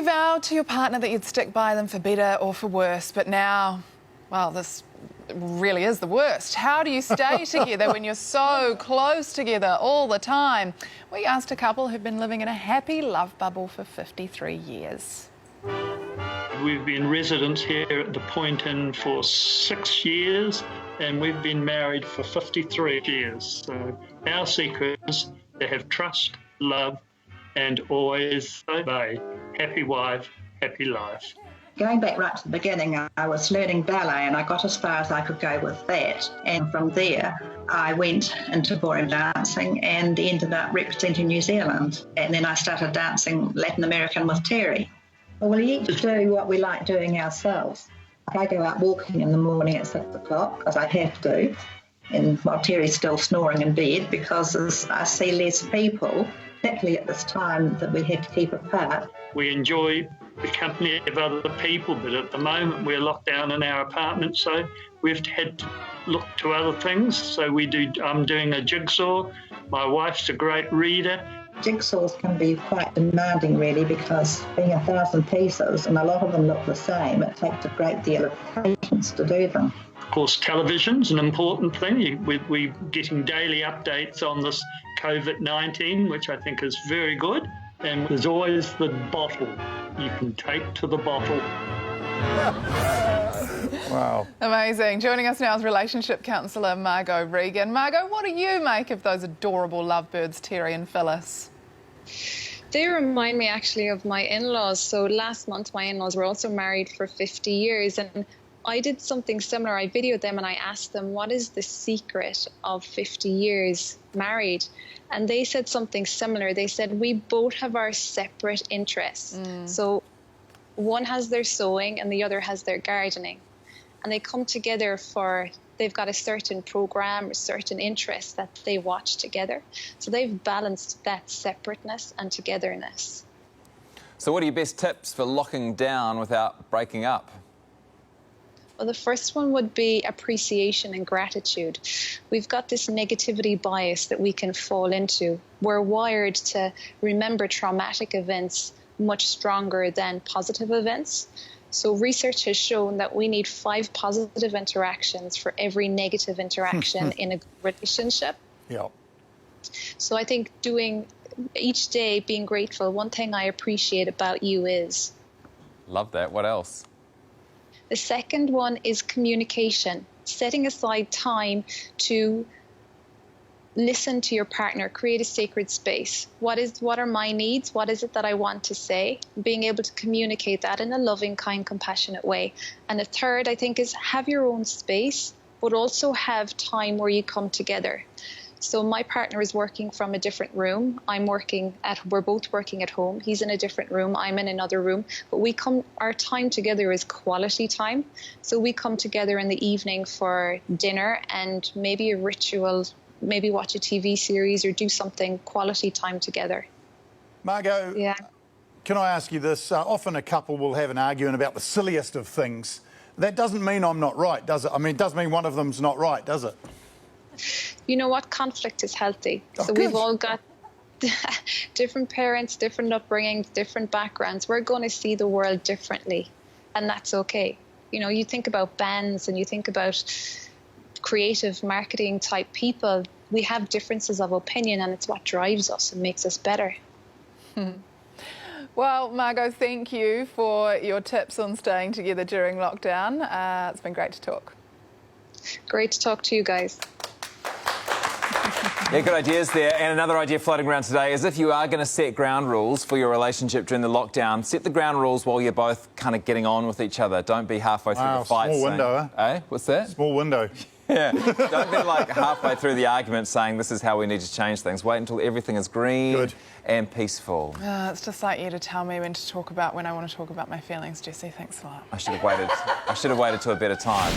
You vowed to your partner that you'd stick by them for better or for worse, but now, well, this really is the worst. How do you stay together when you're so close together all the time? We asked a couple who've been living in a happy love bubble for 53 years. We've been residents here at the Point Inn for 6 years, and we've been married for 53 years. So our secret is to have trust, love, and always obey. Happy wife, happy life. Going back right to the beginning, I was learning ballet and I got as far as I could go with that. And from there, I went into ballroom dancing and ended up representing New Zealand. And then I started dancing Latin American with Terry. Well, we each do what we like doing ourselves. I go out walking in the morning at 6 o'clock, because I have to, and while Terry's still snoring in bed, because I see less people, particularly at this time that we have to keep apart. We enjoy the company of other people, but at the moment we're locked down in our apartment, so we've had to look to other things. So I'm doing a jigsaw. My wife's a great reader. Jigsaws can be quite demanding, really, because being 1,000 pieces and a lot of them look the same, it takes a great deal of patience to do them. Of course, television's an important thing. We're getting daily updates on this COVID-19, which I think is very good. And there's always the bottle you can take to the bottle. Wow. Amazing. Joining us now is relationship counsellor Margot Regan. Margot, what do you make of those adorable lovebirds, Terry and Phyllis? They remind me actually of my in-laws. So last month my in-laws were also married for 50 years and I did something similar. I videoed them and I asked them, what is the secret of 50 years married? And they said something similar. They said, we both have our separate interests. So one has their sewing and the other has their gardening. And they come together they've got a certain program, a certain interest that they watch together. So they've balanced that separateness and togetherness. So what are your best tips for locking down without breaking up? Well, the first one would be appreciation and gratitude. We've got this negativity bias that we can fall into. We're wired to remember traumatic events much stronger than positive events. So research has shown that we need 5 positive interactions for every negative interaction in a relationship. Yeah. So I think doing each day, being grateful, one thing I appreciate about you is. Love that. What else? The second one is communication, setting aside time to listen to your partner, create a sacred space. What are my needs? What is it that I want to say? Being able to communicate that in a loving, kind, compassionate way. And the third, I think, is have your own space, but also have time where you come together. So my partner is working from a different room. We're both working at home. He's in a different room. I'm in another room. But our time together is quality time. So we come together in the evening for dinner and maybe a ritual, maybe watch a TV series or do something quality time together. Margot, yeah. Can I ask you this? Often a couple will have an argument about the silliest of things. That doesn't mean I'm not right, does it? I mean, it does mean one of them's not right, does it? You know what? Conflict is healthy. Oh, so good. We've all got different parents, different upbringings, different backgrounds. We're going to see the world differently, and that's okay. You know, you think about bands and you think about creative marketing type people. We have differences of opinion, and it's what drives us and makes us better. Well, Margot, thank you for your tips on staying together during lockdown. It's been great to talk. Great to talk to you guys. Yeah, good ideas there. And another idea floating around today is if you are going to set ground rules for your relationship during the lockdown, set the ground rules while you're both kind of getting on with each other. Don't be halfway through the fight small window, eh? What's that? Small window. Yeah. Don't be like halfway through the argument saying this is how we need to change things. Wait until everything is green and peaceful. It's just like you to tell me when I want to talk about my feelings, Jessie. Thanks a lot. I should have waited till a better time.